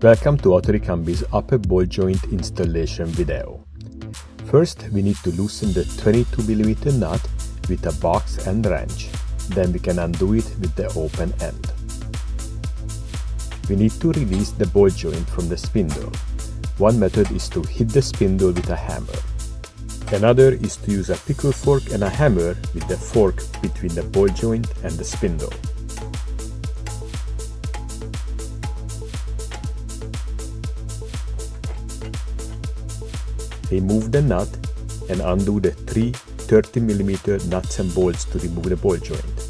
Welcome to Ricambi's upper ball joint installation video. First, we need to loosen the 22mm nut with a box and wrench. Then we can undo it with the open end. We need to release the ball joint from the spindle. One method is to hit the spindle with a hammer. Another is to use a pickle fork and a hammer with the fork between the ball joint and the spindle. Remove the nut and undo the three 30mm nuts and bolts to remove the ball joint.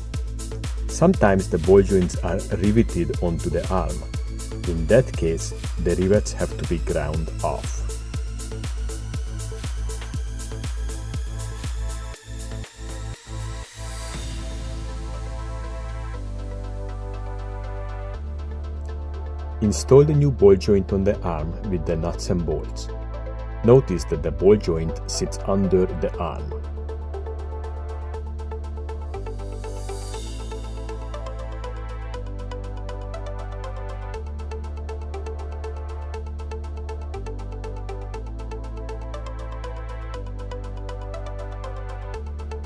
Sometimes the ball joints are riveted onto the arm. In that case, the rivets have to be ground off. Install the new ball joint on the arm with the nuts and bolts. Notice that the ball joint sits under the arm.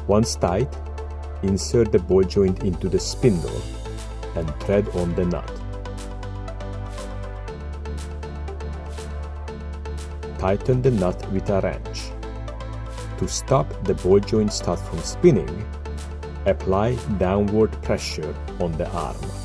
Once tight, insert the ball joint into the spindle and thread on the nut. Tighten the nut with a wrench. To stop the ball joint stud from spinning, apply downward pressure on the arm.